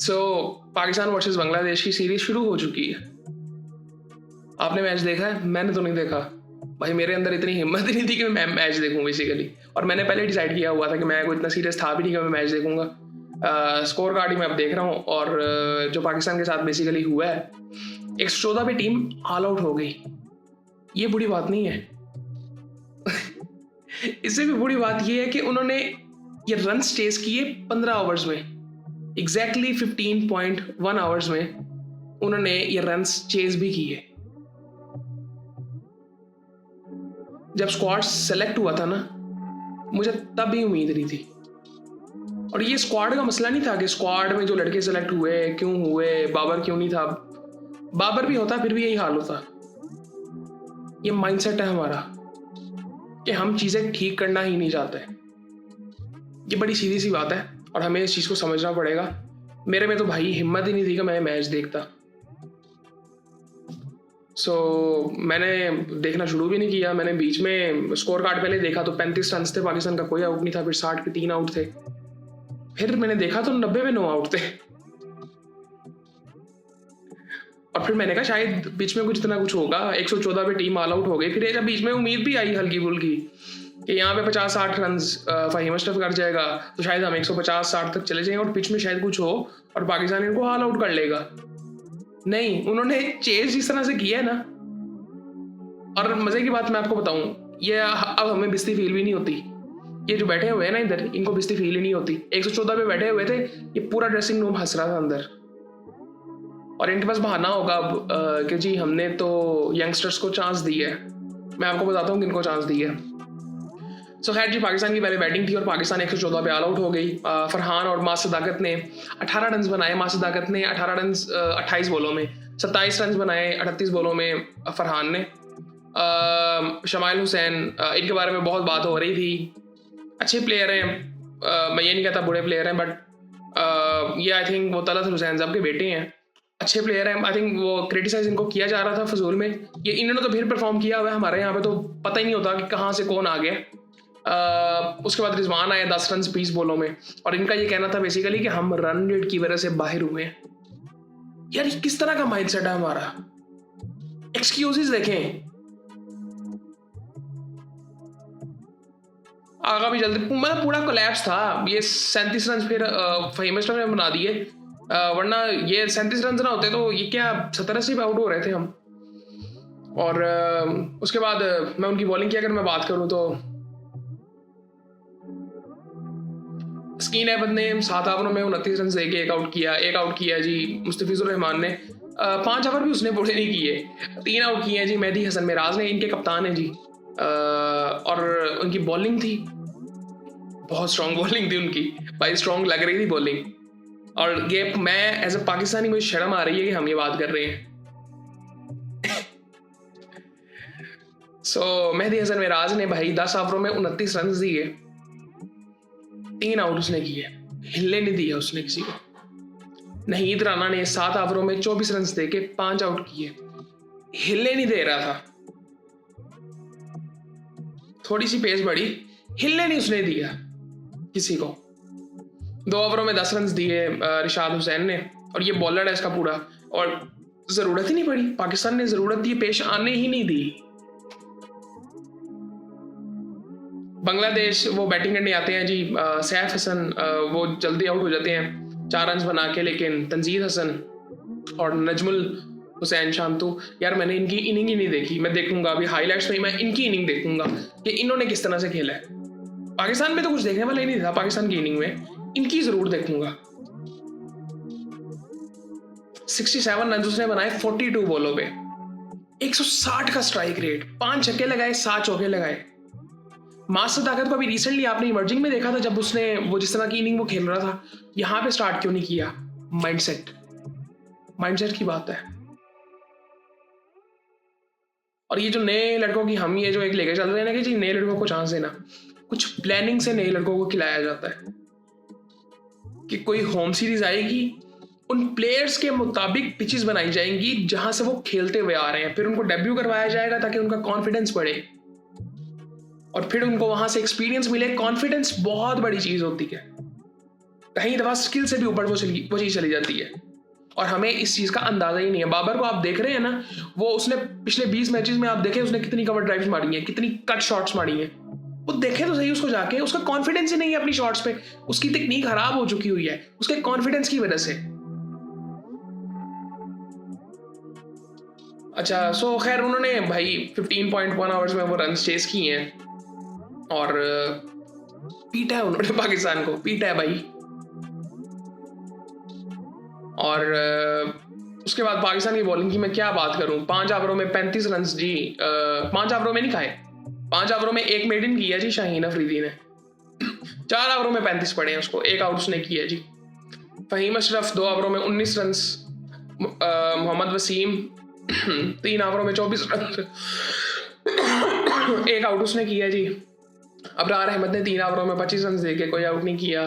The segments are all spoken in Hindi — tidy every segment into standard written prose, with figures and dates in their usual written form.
सो पाकिस्तान वर्सेस बांग्लादेश की सीरीज शुरू हो चुकी है। आपने मैच देखा है? मैंने तो नहीं देखा भाई, मेरे अंदर इतनी हिम्मत ही नहीं थी कि मैं मैच देखूं बेसिकली। और मैंने पहले डिसाइड किया हुआ था कि मैं कोई इतना सीरियस था भी नहीं कि मैं मैच देखूंगा। स्कोर कार्ड ही मैं अब देख रहा हूँ और जो पाकिस्तान के साथ बेसिकली हुआ है, 114 पे टीम ऑल आउट हो गई। ये बुरी बात नहीं है। इससे भी बुरी बात ये है कि उन्होंने ये रन चेस किए 15 ओवर्स में, एग्जैक्टली 15.1 आवर्स में उन्होंने ये रन्स चेज भी किए। जब स्क्वाड सेलेक्ट हुआ था ना, मुझे तब भी उम्मीद नहीं थी। और ये स्क्वाड का मसला नहीं था कि स्क्वाड में जो लड़के सेलेक्ट हुए क्यों हुए, बाबर क्यों नहीं था। बाबर भी होता फिर भी यही हाल होता। ये माइंडसेट है हमारा कि हम चीजें ठीक करना ही नहीं चाहते। ये बड़ी सीधी सी बात है और हमें इस चीज को समझना पड़ेगा। मेरे में तो भाई हिम्मत ही नहीं थी कि मैं मैच देखता। मैंने देखना शुरू भी नहीं किया। मैंने बीच में स्कोर कार्ड पहले देखा तो 35 रन थे पाकिस्तान का, कोई आउट नहीं था। फिर 60 पे 3 आउट थे। फिर मैंने देखा तो 90 पे 9 आउट थे। और फिर मैंने कहा शायद बीच में कुछ इतना कुछ होगा। 114 पे टीम ऑल आउट हो गई। फिर बीच में उम्मीद भी आई हल्की फुल्की कि यहाँ पे 50-60 रन फहीम अशरफ कर जाएगा तो शायद हम 150-60 तक चले जाएंगे और पिच में शायद कुछ हो और पाकिस्तान इनको ऑल आउट कर लेगा। नहीं, उन्होंने चेज जिस तरह से किया है ना, और मजे की बात मैं आपको बताऊं, ये अब हमें बिस्ती फील भी नहीं होती। ये जो बैठे हुए हैं ना इधर, इनको बिस्ती फील ही नहीं होती। 114 पे बैठे हुए थे, ये पूरा ड्रेसिंग रूम हंस रहा था अंदर। और इनके पास बहाना होगा अब कि जी हमने तो यंगस्टर्स को चांस दी है। मैं आपको बताता हूँ किनको चांस दी है। खैर जी, पाकिस्तान की पहले बैटिंग थी और पाकिस्तान 114 पे ऑल आउट हो गई। फरहान और मास सदाकत ने 18 रन बनाए। मास सदाकत ने 18 रन 28 बॉलों में, 27 रन बनाए 38 बॉलों में फरहान ने। शमाइल हुसैन, इनके बारे में बहुत बात हो रही थी। अच्छे प्लेयर हैं, मैं ये नहीं कहता बुरे प्लेयर हैं, बट ये आई थिंक वो तलत हुसैन साहब के बेटे हैं। अच्छे प्लेयर हैं। आई थिंक वो क्रिटिसाइज इनको किया जा रहा था फजूल में। ये इन्होंने तो फिर परफॉर्म किया हुआ है। हमारे यहाँ पे तो पता ही नहीं होता कि कहाँ से कौन आ गया। उसके बाद रिजवान आए 10 रन 20 बॉलों में और इनका ये कहना था बेसिकली कि हम रन रेट की वजह से बाहर हुए हैं। यार ये किस तरह का माइंडसेट है हमारा? एक्सक्यूजेस देखें। आगा भी जल्दी, मतलब पूरा कोलैप्स था। ये 37 रन फिर फहीम अशरफ ने बना दिए, वरना ये 37 रन ना होते तो ये क्या 70-80 पे आउट हो रहे थे हम। और उसके बाद मैं उनकी बॉलिंग की अगर मैं बात करूं तो स्कीन अहमद ने 7 ओवरों में 29 रन देके एक आउट किया जी। मुस्तफिजुर रहमान ने 5 ओवर भी उसने पूरे नहीं किए, 3 आउट किए हैं जी। मेहदी हसन मिराज ने, इनके कप्तान हैं जी। और उनकी बॉलिंग थी, बहुत स्ट्रॉन्ग बॉलिंग थी उनकी भाई, स्ट्रॉन्ग लग रही थी बॉलिंग। और ये मैं एज ए पाकिस्तानी मुझे शर्म आ रही है कि हम ये बात कर रहे हैं। मेहदी हसन मिराज ने भाई 10 ओवरों में 29 रन दिए, 3 आउट उसने किए, हिलने नहीं दिया उसने किसी को। नहीद राना ने 7 ओवरों में 24 रन देके 5 आउट किए, हिलने नहीं दे रहा था। थोड़ी सी पेस बढ़ी, हिलने नहीं उसने दिया किसी को। 2 ओवरों में 10 रन दिए रिशाद हुसैन ने, और ये बॉलर है इसका पूरा, और जरूरत ही नहीं पड़ी। पाकिस्तान ने जरूरत दी, पेश आने ही नहीं दी। बांग्लादेश वो बैटिंग करने आते हैं जी। सैफ हसन वो जल्दी आउट हो जाते हैं 4 रन बना के, लेकिन तंजीद हसन और नजमुल हुसैन शांतु, यार मैंने इनकी इनिंग ही नहीं देखी। मैं देखूंगा अभी हाईलाइट्स में, मैं इनकी इनिंग देखूंगा कि इन्होंने किस तरह से खेला है। पाकिस्तान में तो कुछ देखने वाला ही नहीं था पाकिस्तान की इनिंग में, इनकी जरूर देखूंगा। 67 रन उसने बनाए 42 बॉलों पे, 160 का स्ट्राइक रेट, 5 छक्के लगाए, 7 चौके लगाए। मास सदाकत को अभी रिसेंटली आपने इमर्जिंग में देखा था, जब उसने वो जिस तरह की इनिंग वो खेल रहा था, यहां पे स्टार्ट क्यों नहीं किया? माइंडसेट की बात है। और ये जो नए लड़कों की हम ये जो एक लेके चल रहे हैं ना कि जी नए लड़कों को चांस देना, कुछ प्लानिंग से नए लड़कों को खिलाया जाता है कि कोई होम सीरीज आएगी, उन प्लेयर्स के मुताबिक पिचेस बनाई जाएंगी जहां से वो खेलते हुए आ रहे हैं, फिर उनको डेब्यू करवाया जाएगा ताकि उनका कॉन्फिडेंस बढ़े और फिर उनको वहां से एक्सपीरियंस मिले। कॉन्फिडेंस बहुत बड़ी चीज होती है। कहीं दफा स्किल से भी ऊपर वो चीज़ चली जाती है और हमें इस चीज़ का अंदाजा ही नहीं है। बाबर को आप देख रहे हैं ना, वो उसने पिछले 20 मैचेस में आप देखें उसने कितनी कवर ड्राइव्स मारी हैं, कितनी कट शॉट्स मारी हैं। वो देखे तो सही उसको जाके, उसका कॉन्फिडेंस ही नहीं है अपनी शॉट्स पे, उसकी टेक्निक खराब हो चुकी हुई है उसके कॉन्फिडेंस की वजह से। अच्छा, सो खैर उन्होंने भाई 15.1 आवर्स में वो रन चेस किए हैं और पीटा है उन्होंने, पाकिस्तान को पीटा है भाई। और उसके बाद पाकिस्तान की बॉलिंग की मैं क्या बात करूं, 5 ओवरों में 35 रन जी, 5 ओवरों में नहीं खाए, 5 ओवरों में एक मेडन किया जी शाहीन अफरीदी ने, 4 ओवरों में 35 पड़े हैं उसको, एक आउट उसने किया जी। फहीम अशरफ 2 ओवरों में 19 रन, मोहम्मद वसीम 3 ओवरों में 24 रन, एक आउट उसने किया जी। अबरार अहमद ने 3 ओवरों में 25 रन देके कोई आउट नहीं किया।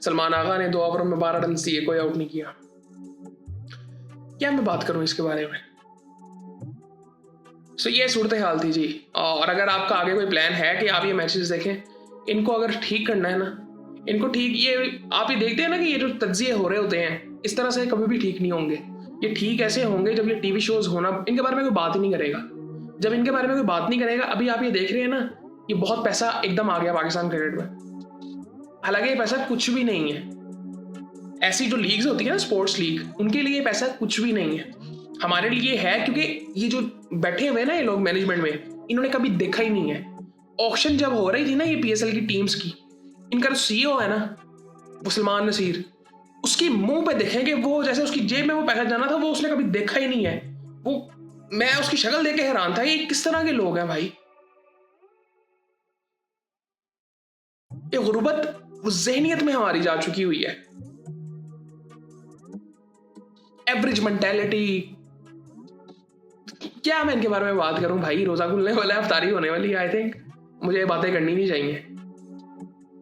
सलमान आगा ने 2 ओवरों में 12 रन दिए, कोई आउट नहीं किया। क्या मैं बात करूं इसके बारे में। सो ये सूरत हाल थी जी। और अगर आपका आगे कोई प्लान है कि आप ये मैचेस देखें, इनको अगर ठीक करना है ना, इनको ठीक, ये आप ये देखते हैं ना कि ये जो तज्जिए हो रहे होते हैं इस तरह से कभी भी ठीक नहीं होंगे। ये ठीक ऐसे होंगे जब ये टीवी शोज होना, इनके बारे में कोई बात ही नहीं करेगा। जब इनके बारे में कोई बात नहीं करेगा, अभी आप ये देख रहे हैं ना, ये बहुत पैसा एकदम आ गया पाकिस्तान क्रिकेट में, हालांकि ये पैसा कुछ भी नहीं है। ऐसी जो लीग्स होती है ना, स्पोर्ट्स लीग, उनके लिए पैसा कुछ भी नहीं है। हमारे लिए है क्योंकि ये जो बैठे हुए हैं ना ये लोग मैनेजमेंट में, इन्होंने कभी देखा ही नहीं है। ऑक्शन जब हो रही थी ना ये PSL की टीम्स की, इनका जो CEO है ना वो सलमान नसीर, उसकी मुंह पे देखेंगे वो जैसे उसकी जेब में वो पैसा जाना था वो उसने कभी देखा ही नहीं है। वो, मैं उसकी शक्ल देख के हैरान था, ये किस तरह के लोग हैं भाई। ये गुर्बत ज़हनियत में हमारी जा चुकी हुई है, एवरेज मेंटेलिटी। क्या मैं इनके बारे में बात करूं भाई, रोजा खुलने वाला है, अफ्तारी होने वाली है, आई थिंक मुझे बातें करनी नहीं चाहिए।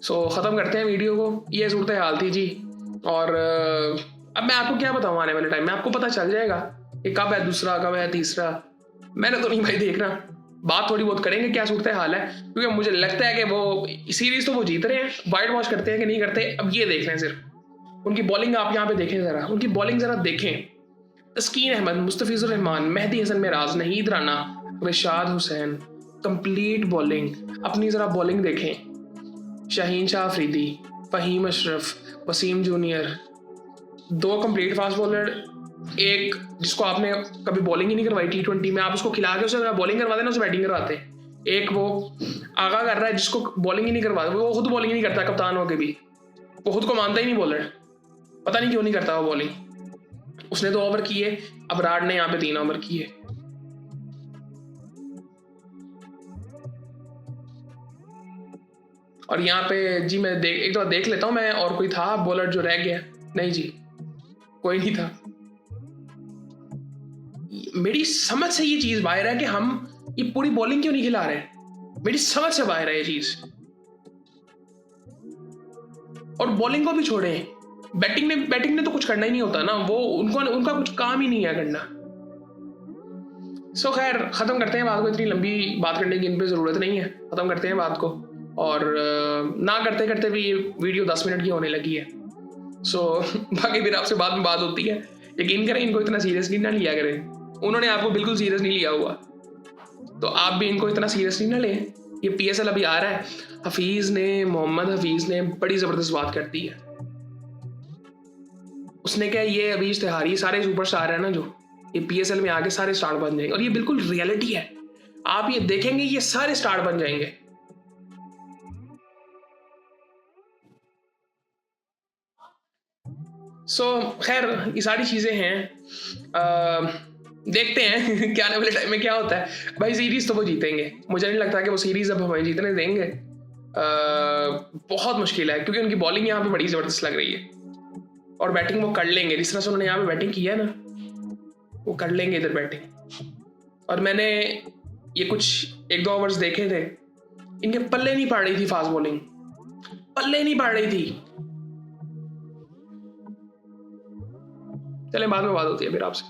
सो ख़त्म करते हैं वीडियो को। ये सूरत हाल थी जी। और अब मैं आपको क्या बताऊं, आने वाले टाइम में आपको पता चल जाएगा कि कब है दूसरा, कब है तीसरा। मैंने तो नहीं भाई देखना, बात थोड़ी बहुत करेंगे क्या सूरत हाल है, क्योंकि मुझे लगता है कि वो सीरीज तो वो जीत रहे हैं, वाइट वॉश करते हैं कि नहीं करते अब ये देख लें। सिर्फ उनकी बॉलिंग आप यहाँ पे देखें, ज़रा उनकी बॉलिंग ज़रा देखें। Taskin Ahmed, Mustafizur Rahman, Mehidy Hasan Miraz, Nahid Rana, Rishad Hossain, complete bowling. अपनी ज़रा बॉलिंग देखें। Shaheen Shah Afridi, Faheem Ashraf, Waseem junior, 2 complete fast bowler, एक जिसको आपने कभी बॉलिंग ही नहीं करवाई T20 में, आप उसको खिला के उसे बॉलिंग करवा देना, उसे बैटिंग करवाते। एक वो आगा कर रहा है जिसको बॉलिंग ही नहीं करवा, वो खुद बॉलिंग नहीं करता कप्तान होके भी, वो खुद को मानता ही नहीं बॉलर, पता नहीं क्यों नहीं करता वो बॉलिंग। उसने 2 ओवर किए, अबरार ने यहाँ पे 3 ओवर किए। और यहाँ पे जी मैं एक बार देख लेता हूँ मैं, और कोई था बॉलर जो रह गया? नहीं जी, कोई नहीं था। मेरी समझ से ये चीज बाहर है कि हम ये पूरी बॉलिंग क्यों नहीं खिला रहे, मेरी समझ से बाहर है ये चीज। और बॉलिंग को भी छोड़े, बैटिंग ने तो कुछ करना ही नहीं होता ना, वो उनका कुछ काम ही नहीं है करना। सो खैर ख़त्म करते हैं बात को, इतनी लंबी बात करने की इन पर ज़रूरत नहीं है, ख़त्म करते हैं बात को। और ना करते करते भी ये वीडियो 10 मिनट की होने लगी है। सो बाकी फिर आपसे बाद में बात होती है। यकीन करें, इनको इतना सीरियसली ना लिया करें, उन्होंने आपको बिल्कुल सीरियस नहीं लिया हुआ, तो आप भी इनको इतना सीरियसली ना लें। ये PSL अभी आ रहा है, मोहम्मद हफीज़ ने बड़ी ज़बरदस्त बात कर दी है। उसने क्या, ये अभी इश्तिहारी सारे सुपरस्टार है ना जो ये PSL में आके सारे स्टार बन जाएंगे, और ये बिल्कुल रियलिटी है। आप ये देखेंगे ये सारे स्टार बन जाएंगे। सो खैर ये सारी चीजें हैं, देखते हैं कि आने वाले टाइम में क्या होता है। भाई सीरीज तो वो जीतेंगे, मुझे नहीं लगता कि वो सीरीज अब हमें जीतने देंगे। बहुत मुश्किल है, क्योंकि उनकी बॉलिंग यहाँ पे बड़ी जबरदस्त लग रही है, और बैटिंग वो कर लेंगे। जिस तरह से उन्होंने यहाँ पे बैटिंग किया है ना, वो कर लेंगे इधर बैटिंग। और मैंने ये कुछ 1-2 ओवर्स देखे थे, इनके पल्ले नहीं पड़ रही थी फास्ट बॉलिंग, पल्ले नहीं पड़ रही थी। चलें बाद में बात होती है फिर आपसे।